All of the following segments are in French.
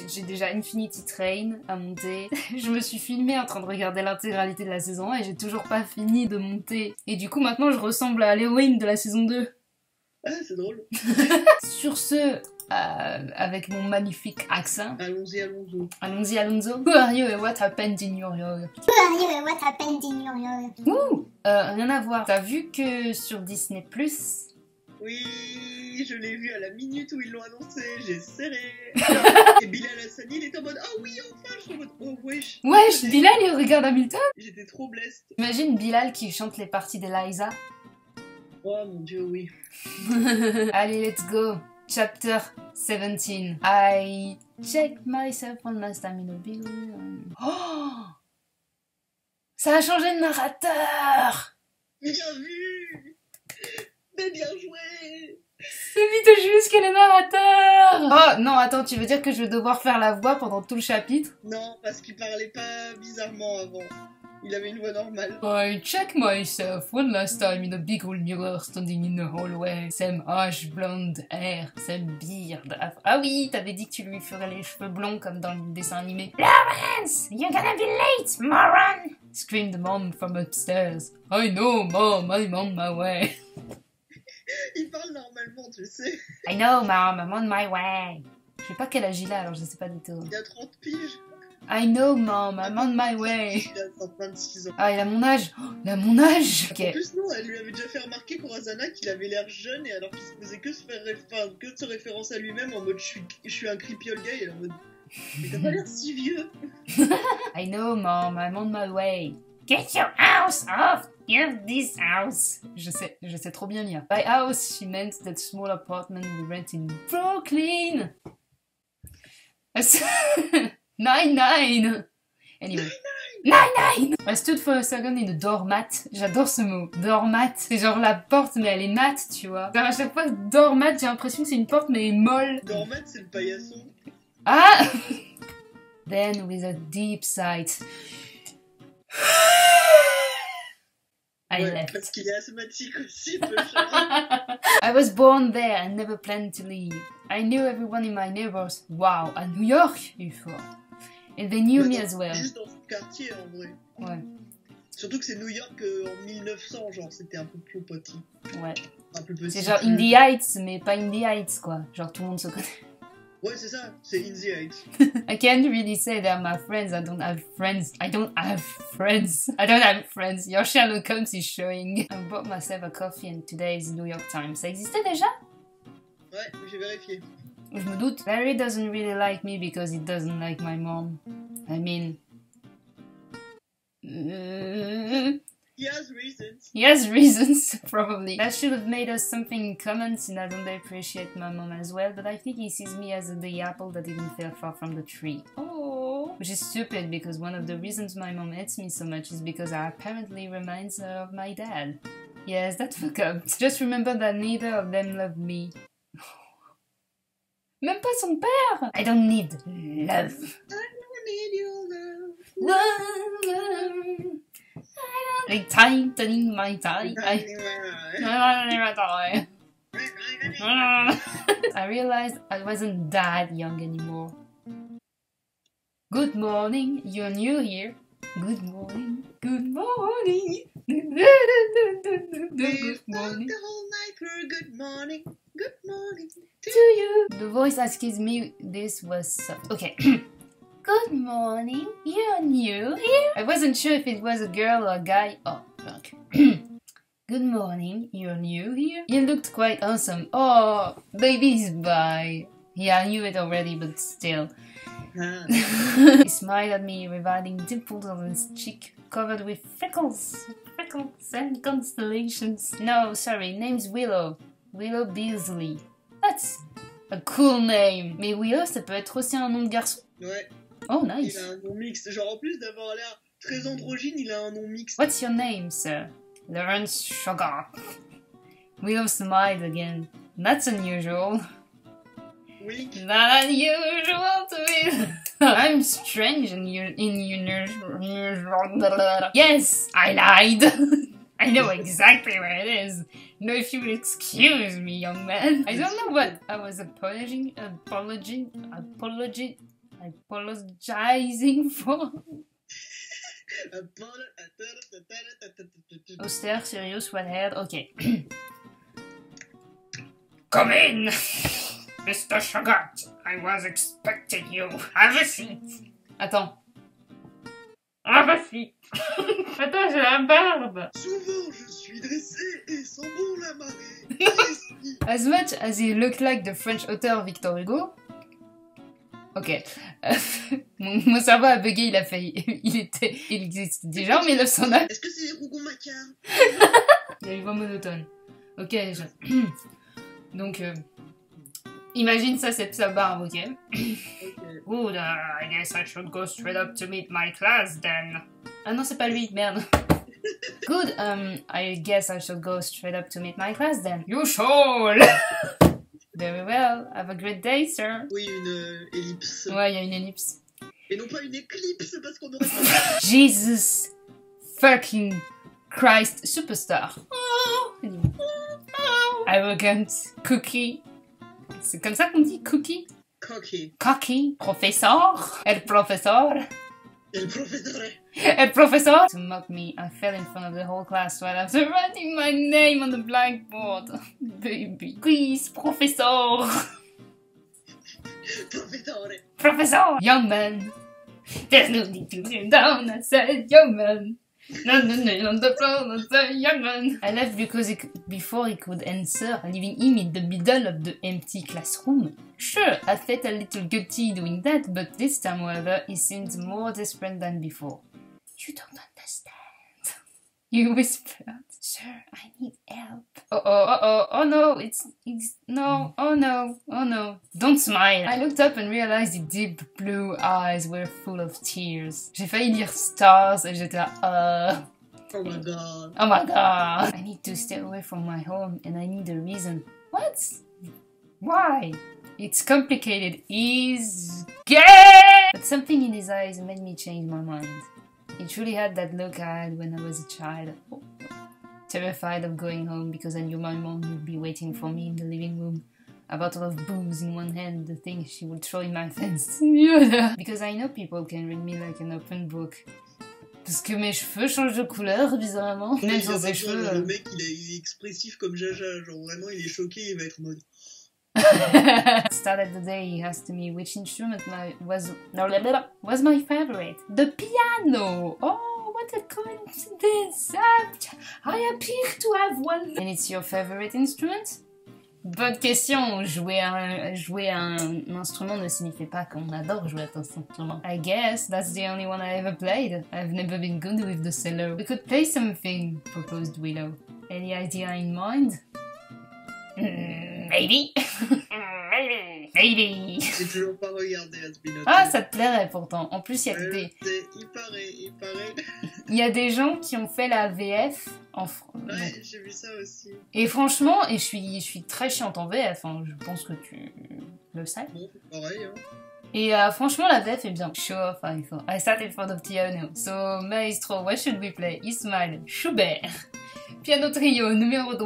J'ai déjà Infinity Train à monter. Je me suis filmée en train de regarder l'intégralité de la saison 1 et j'ai toujours pas fini de monter. Et du coup maintenant je ressemble à l'héroïne de la saison 2. Ah, c'est drôle. Sur ce, avec mon magnifique accent. Allons-y, allons-y. Allons-y, Alonso. Who are you and what happened in your yo? Who are you and what happened in your yo? Ouh, rien à voir. T'as vu que sur Disney+, Oui, je l'ai vu à la minute où ils l'ont annoncé, j'ai serré. Et Bilal Hassani, il était en mode « Oh oui, enfin !» Je suis en mode « Oh wesh !» wesh, Bilal il regarde Hamilton. J'étais trop blessed. Imagine Bilal qui chante les parties d'Eliza. Oh mon dieu, oui. Allez, let's go. Chapter 17. I checked myself one last time in a big room. Oh, ça a changé de narrateur. Bien vu. Mais bien joué. C'est Beetlejuice qui est le narrateur. Oh non, attends, tu veux dire que je vais devoir faire la voix pendant tout le chapitre? Non, parce qu'il parlait pas bizarrement avant. Il avait une voix normale. I check myself one last time in a big old mirror standing in the hallway. Same ash blonde hair, same beard. Ah oui, t'avais dit que tu lui ferais les cheveux blonds comme dans le dessin animé. Lawrence, you're gonna be late, moron! Screamed mom from upstairs. I know, mom, I'm on my way. Il parle normalement, tu sais. I know, mom, I'm on my way. Je sais pas quel âge il a, alors je sais pas du tout. Il a 30 piges. I know, mom, I'm on my way. Il a 26 ans. Ah, il a mon âge. Oh, il a mon âge. Ok. En plus, non, elle lui avait déjà fait remarquer Corazana qu'il avait l'air jeune et alors qu'il se faisait que de se référence à lui-même en mode je suis un creepy old guy et en mode mais t'as pas l'air si vieux. I know, mom, I'm on my way. Get your house off this house. Je sais trop bien lire. By house, she meant that small apartment we rent in Brooklyn. 9-9. Anyway. 9-9. I stood for a second in a doormat. J'adore ce mot. Doormat. C'est genre la porte, mais elle est mate, tu vois. Genre à chaque fois, doormat, j'ai l'impression que c'est une porte, mais elle est molle. Doormat, c'est le paillasson. Ah. Then, with a deep sigh, I left. Parce qu'il est asthmatique aussi, le chat. I was born there and never planned to leave. I knew everyone in my neighbors. Wow, à New York, il faut. And they knew me as well. Juste dans ce quartier, en vrai. Ouais. Surtout que c'est New York en 1900, genre, c'était un peu plus petit. Ouais. Un peu petit. C'est genre In the Heights, mais pas In the Heights, quoi. Genre tout le monde se connaît. Ouais, c'est ça, c'est In the Heights. I can't really say they're my friends. I don't have friends. I don't have friends. Your Sherlock Holmes is showing. I bought myself a coffee and today's New York Times. Ça existait déjà? Ouais, j'ai vérifié. Je me doute. Barry doesn't really like me because he doesn't like my mom. I mean... He has reasons. He has reasons, probably. That should have made us something in common since I don't appreciate my mom as well, but I think he sees me as the apple that didn't fall far from the tree. Oh, which is stupid because one of the reasons my mom hates me so much is because I apparently reminds her of my dad. Yes, that's fucked up. Just remember that neither of them love me. Même pas son père! I don't need love. I don't need your love. Love. Like tightening my tie. I realized I wasn't that young anymore. Good morning, you're new here. Good morning, good morning. Good morning. The whole night through, good morning To you. The voice asking me this was soft. Okay. Good morning, you're new here? I wasn't sure if it was a girl or a guy. Oh, fuck. Good morning, you're new here? You looked quite awesome. Oh, baby's bye. Yeah, I knew it already, but still. He smiled at me, revealing dimples on his cheek, covered with freckles and constellations. No, sorry, name's Willow. Willow Beasley. That's a cool name. Mais Willow, ça peut être aussi un nom de garçon. Ouais. Oh, nice. Il a un nom mixte. Genre, en plus d'avoir l'air très androgyne, il a un nom mixte. What's your name, sir? Lawrence Sugar. Willow smiled again. That's unusual. Wink. Not unusual to me. I'm strange in your Yes, I lied. I know exactly where it is. No, if you will excuse me, young man. I don't know what I was apology. apologizing for. Austère, serious, one-head, ok. Come in, Mr. Sugar. I was expecting you. Have a seat. Attends. Have a seat. Attends, j'ai la barbe. Souvent, je suis dressé et sans bon la marée. As much as he looked like the French author Victor Hugo. Ok. Mon cerveau a bugué, il a failli. Il existe déjà en 1909. Est-ce que c'est Rougon-Macquart? Il y a une voix monotone. Ok, déjà. Donc, imagine ça, c'est sa barbe, ok? Good, I guess I should go straight up to meet my class then. Ah non, c'est pas lui, merde. Good, I guess I should go straight up to meet my class then. You should! Very well, have a great day, sir. Oui, une ellipse. Ouais, il y a une ellipse. Et non pas une éclipse, parce qu'on aurait pas... Jesus fucking Christ superstar. Oh. Arrogant cookie. C'est comme ça qu'on dit cookie? Cocky. Cocky. Professor. El professor. El professore. El professor. To mock me, I fell in front of the whole class right after writing my name on the blackboard. Baby. Please, professor. Professore. Professor. Young man. There's no need to kneel down, I said, young man. No, on the floor, I said, young man. I left because before he could answer, leaving him in the middle of the empty classroom. Sure, I felt a little guilty doing that, but this time, however, he seemed more desperate than before. You don't understand. You whispered, sir, I need help. Oh no, it's no, oh no. Don't smile. I looked up and realized his deep blue eyes were full of tears. J'ai failli lire stars et j'étais là, Oh my god. oh my god. I need to stay away from my home and I need a reason. What? Why? It's complicated. He's gay! But something in his eyes made me change my mind. He truly had that look I had when I was a child. Terrified of going home because I knew my mom would be waiting for me in the living room. A bottle of booze in one hand, the thing she would throw in my face in the other. Because I know people can read me like an open book. Parce que mes cheveux changent de couleur, bizarrement. Même sans ses cheveux. Le mec, il est expressif comme Jaja. Genre vraiment, il est choqué, il va être en mode... Started the day he asked me which instrument was my favorite. The piano! Oh, what a coincidence! I appear to have one. And it's your favorite instrument? Bonne question. Jouer un instrument ne signifie pas qu'on adore jouer à un instrument. I guess that's the only one I ever played. I've never been good with the cello. We could play something, proposed Willow. Any idea in mind? Maybe. Maybe. J'ai toujours pas regardé Asbinote. Ah, ça te plairait pourtant. En plus, il y a il paraît. Il y a des gens qui ont fait la VF en Ouais, j'ai vu ça aussi. Et franchement, je suis très chiante en VF, hein. Je pense que tu le sais. Bon, pareil, hein. Et franchement, la VF est bien. Sure, I sat in front of piano. So, maestro, what should we play? Ismail, Schubert. Piano trio, numéro 2.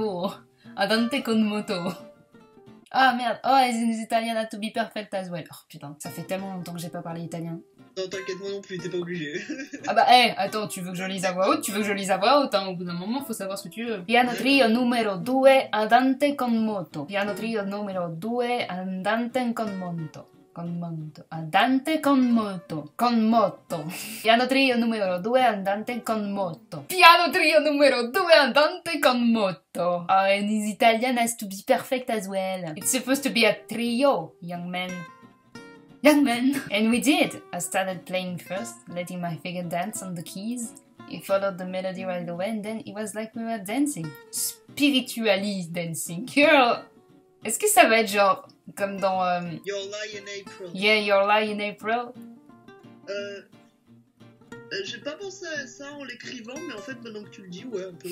Andante con moto. Ah merde, oh, as in Italian to be perfect as well. Oh putain, ça fait tellement longtemps que j'ai pas parlé italien. Non, t'inquiète, moi non plus, t'es pas obligé. Ah bah, attends, tu veux que je lise à voix haute? Tu veux que je lise à voix haute, hein? Au bout d'un moment, faut savoir ce que tu veux. Piano trio numero 2, andante con moto. Piano trio numero 2, andante con moto. Andante con moto. Con moto. Piano trio numero 2, andante con moto. Piano trio numero 2, andante con moto. Oh, and his Italian has to be perfect as well. It's supposed to be a trio, young man. Young man. And we did. I started playing first, letting my finger dance on the keys. He followed the melody right away, and then it was like we were dancing. Spiritually dancing. Girl, est-ce que ça va être genre comme dans Your Lie in April. Yeah, Your Lie in April. J'ai pas pensé à ça en l'écrivant, mais en fait, maintenant que tu le dis, ouais, un peu.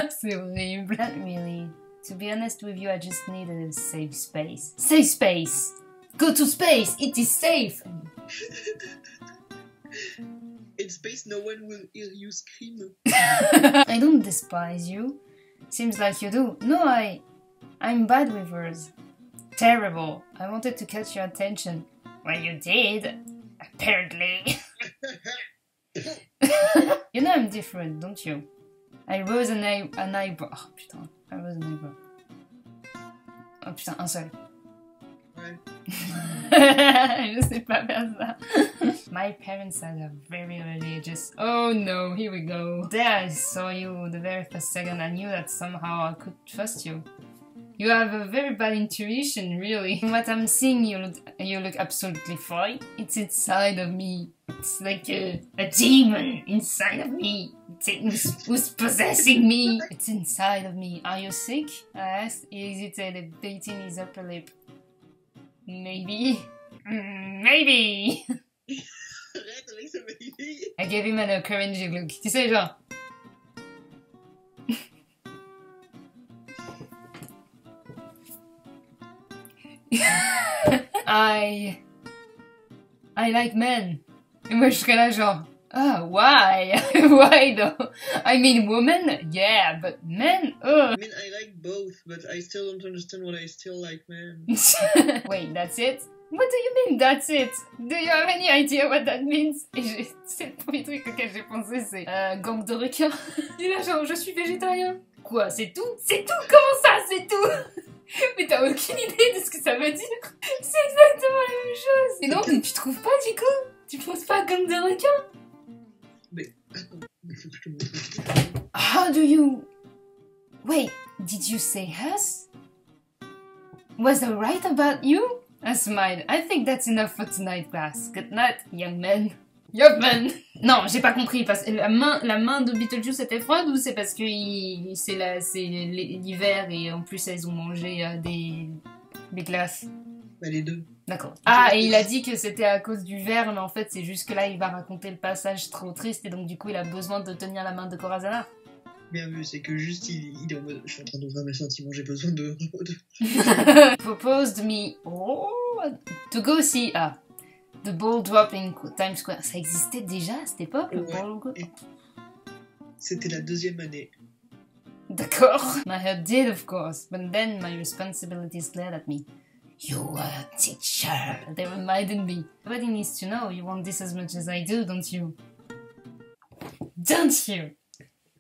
C'est horrible. Really. To be honest with you, I just need a safe space. Safe space! Go to space! It is safe! In space, no one will hear you scream. I don't despise you. Seems like you do. No, I'm bad with words. Terrible. I wanted to catch your attention. Well, you did. Apparently. You know I'm different, don't you? I rose an eyebrow. Oh putain, I rose an eyebrow. Oh putain, un seul. Ouais. Je sais pas faire ça. My parents are very religious. Oh no, here we go. There I saw you the very first second. I knew that somehow I could trust you. You have a very bad intuition, really. From what I'm seeing, you look absolutely fine. It's inside of me. It's like a demon inside of me. It's who's possessing me. It's inside of me. Are you sick? I asked. He hesitated, biting his upper lip. Maybe. Maybe. Arrête avec ce baby. I gave him an cringy look. Tu sais, genre... I like men. Et moi je serais là genre, oh, why? Why though? I mean women, yeah, but men, ugh. I mean, I like both, but I still don't understand what I still like men. Wait, that's it? What do you mean, that's it? Do you have any idea what that means? Et c'est le premier truc auquel j'ai pensé, c'est gang de requins. Il est là genre, je suis végétarien. Quoi, c'est tout? C'est tout? Comment ça, c'est tout? Mais t'as aucune idée de ce que ça veut dire? C'est exactement la même chose! Et non, mais tu trouves pas du coup? Tu penses pas comme des requins? Mais attends, il faut que je te montre. How do you... Wait, did you say us? Was I right about you? I smiled. I think that's enough for tonight, class. Good night, young man. Young man! Non, j'ai pas compris, parce que la main de Beetlejuice était froide ou c'est parce que c'est l'hiver et en plus elles ont mangé des glaces? Bah les deux. D'accord. Ah, et il a dit que c'était à cause du verre, mais en fait c'est juste que là il va raconter le passage trop triste et donc du coup il a besoin de tenir la main de Corazana. Bien vu, c'est que juste il est en mode, je suis en train d'ouvrir mes sentiments, j'ai besoin de... Proposed me to go see the ball drop in Times Square. Ça existait déjà à cette époque, le ball drop? C'était la deuxième année. D'accord. My heart did, of course, but then my responsibilities glared at me. You were a teacher. They reminded me. Everybody needs to know you want this as much as I do, don't you? Don't you?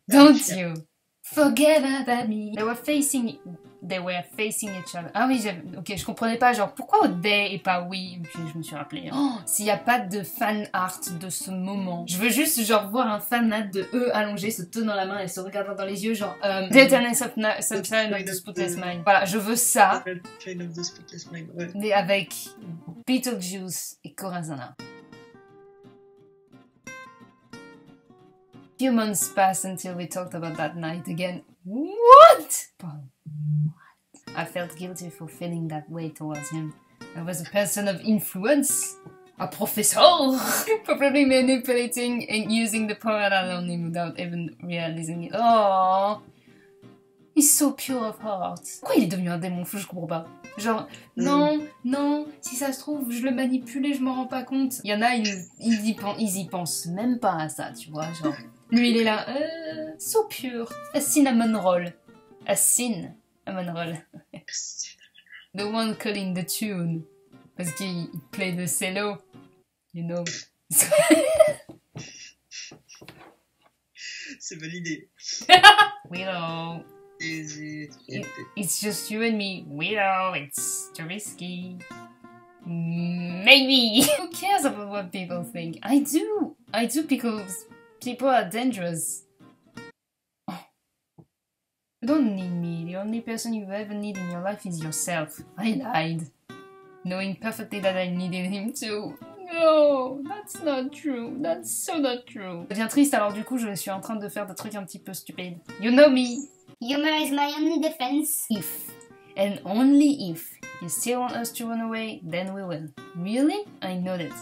Don't you? Forget about me. They were facing each other. Ah oui, ok, je comprenais pas, genre, pourquoi they et pas we? Puis je me suis rappelé. Oh, s'il n'y a pas de fan art de ce moment. Je veux juste, genre, voir un fan art de eux allongés, se tenant la main et se regardant dans les yeux, genre, Bitterness of Sunshine of the Spotless Mind. Voilà, je veux ça. Sunshine of the Spotless Mind, ouais. Mais avec Beetlejuice et Corazana. Few months passed until we talked about that night again. What? I felt guilty for feeling that way towards him. I was a person of influence, a professor, probably manipulating and using the power that on him without even realizing it. Oh, he's so pure of heart. Pourquoi il est devenu un démon fou? Je comprends pas. Genre, non, non, si ça se trouve, je le manipule et je m'en rends pas compte. Il y en a, ils y pensent même pas à ça, tu vois, genre. Lui, il est là, so pure. A cinnamon roll. A cinnamon roll. The one calling the tune. Parce qu'il play the cello. You know. C'est validé. Willow. Is it? It's just you and me. Willow, it's too risky. Maybe. Who cares about what people think? I do because people are dangerous. Oh. You don't need me. The only person you ever need in your life is yourself. I lied. Knowing perfectly that I needed him too. No, that's not true. That's so not true. Ça devient triste, alors du coup, je suis en train de faire des trucs un petit peu stupides. You know me. Humor is my only defense. If, and only if, you still want us to run away, then we will. Really? I nodded.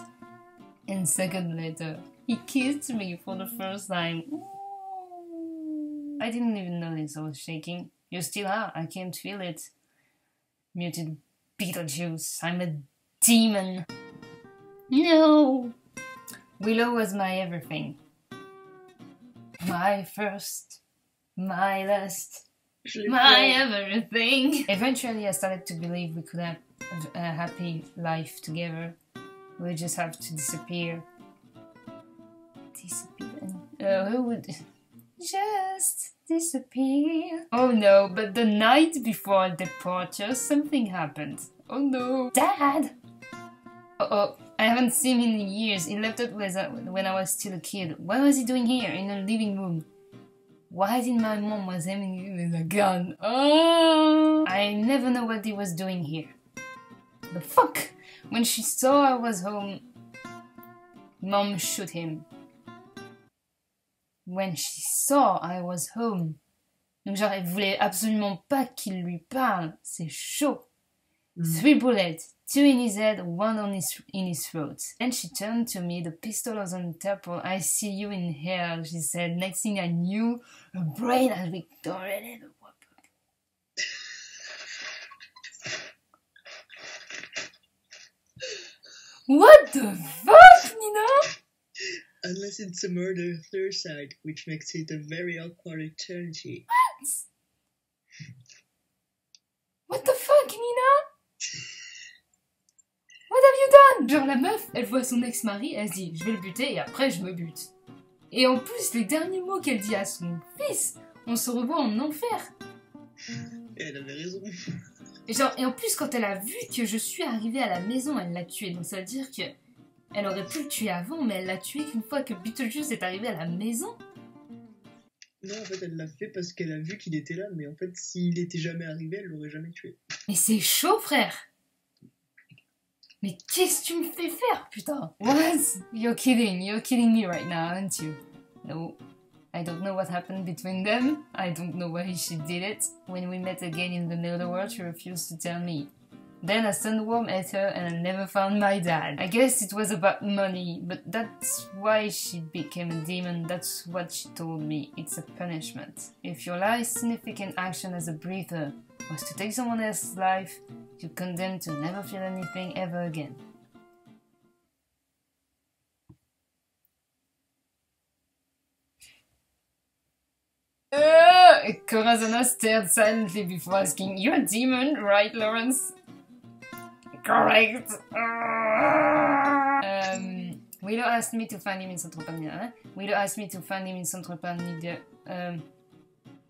And second later, he kissed me for the first time. I didn't even notice I was shaking. You still are, I can't feel it. Muted Beetlejuice, I'm a demon. No! Willow was my everything. My first, my last, my everything. Eventually I started to believe we could have a happy life together. We just have to disappear. Disappear? Who would just disappear? Oh no, but the night before departure, something happened. Oh no. Dad! Uh-oh, I haven't seen him in years. He left us when I was still a kid. What was he doing here, in the living room? Why did my mom was aiming him with a gun? Oh! I never know what he was doing here. The fuck? When she saw I was home, Mom shoot him. When she saw I was home. Donc genre, elle voulait absolument pas qu'il lui parle. C'est chaud. 3 bullets, 2 in his head, 1 in his throat. And she turned to me, the pistol was on the table. I see you in hell, she said. Next thing I knew, her brain had victorious and a whoop. What the fuck, Nina? Unless it's a murder suicide, which makes it a very awkward eternity. What the fuck, Nina? What have you done? Genre la meuf, elle voit son ex-mari, elle se dit je vais le buter et après je me bute. Et en plus, les derniers mots qu'elle dit à son fils, on se revoit en enfer. Et elle avait raison. Et, genre, et en plus, quand elle a vu que je suis arrivée à la maison, elle l'a tué. Donc ça veut dire que elle aurait pu le tuer avant, mais elle l'a tué qu'une fois que Beetlejuice est arrivé à la maison. Non, en fait, elle l'a fait parce qu'elle a vu qu'il était là, mais en fait, s'il était jamais arrivé, elle l'aurait jamais tué. Mais c'est chaud, frère. Mais qu'est-ce que tu me fais faire, putain? What? You're kidding me right now, aren't you? No. I don't know what happened between them. I don't know why she did it. When we met again in the middle world, she refused to tell me. Then a sandworm ate her and I never found my dad. I guess it was about money, but that's why she became a demon. That's what she told me. It's a punishment. If your last significant action as a breather was to take someone else's life, you're condemned to never feel anything ever again. Corazona stared silently before asking, "You're a demon, right, Lawrence?" Correct. Willow asked me to find him in Centre Pan. Willow asked me to find him in Centre Pan.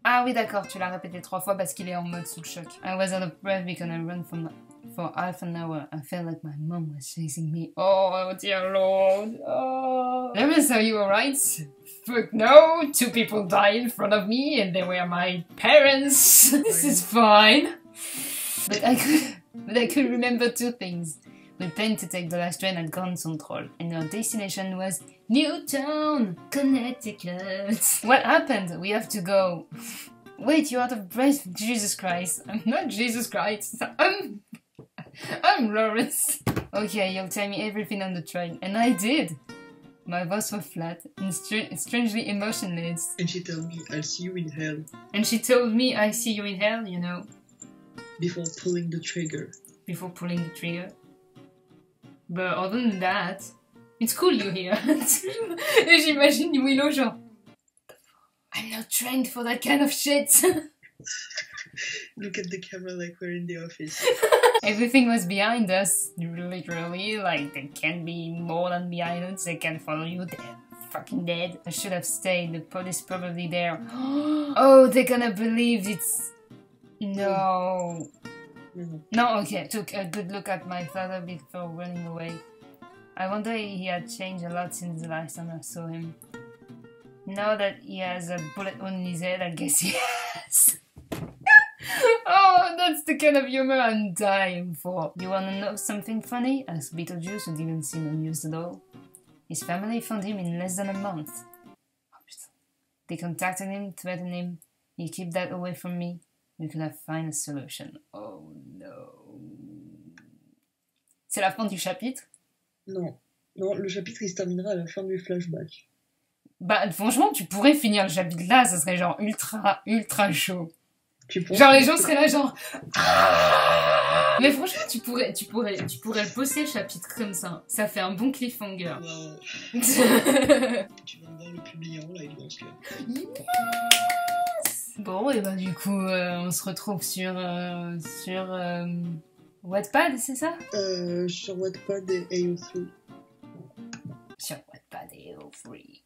Ah oui, d'accord, tu l'as répété 3 fois parce qu'il est en mode sous le choc. I was out of breath because I ran for half an hour. I felt like my mom was chasing me. Oh, dear Lord. Oh. Lawrence, are you alright? Fuck no, 2 people died in front of me and they were my parents. This is fine. But I could remember 2 things. We planned to take the last train at Grand Central, and our destination was Newtown, Connecticut. What happened? We have to go. Wait, you're out of breath? Jesus Christ. I'm not Jesus Christ. I'm Lawrence. Okay, you'll tell me everything on the train. And I did. My voice was flat and strangely emotionless. And she told me, I'll see you in hell. And she told me, I see you in hell, you know. Before pulling the trigger. Before pulling the trigger. But other than that, it's cool you're here. Et j'imagine Willow genre, I'm not trained for that kind of shit. Look at the camera like we're in the office. Everything was behind us, literally, like they can't be more than behind us, they can follow you, they're fucking dead. I should have stayed, the police probably there. Oh, they're gonna believe it's... No. No, okay, took a good look at my father before running away. I wonder if he had changed a lot since the last time I saw him. Now that he has a bullet on his head, I guess he has. Oh, that's the kind of humor I'm dying for. You wanna know something funny? Asked Beetlejuice, who didn't seem amused at all. His family found him in less than a month. They contacted him, threatened him. He kept that away from me. We could have found a solution. Oh no. C'est la fin du chapitre? Non. Non, le chapitre il se terminera à la fin du flashback. Bah franchement, tu pourrais finir le chapitre là, ça serait genre ultra chaud. Genre les gens seraient là genre... Mais franchement, tu pourrais poster le chapitre comme ça. Ça fait un bon cliffhanger. Wow. Tu vas me voir le publiant là, il lance là. Yes. Bon, et bah du coup, on se retrouve sur Wattpad, c'est ça? Sur Wattpad et AO3. Sur Wattpad et AO3.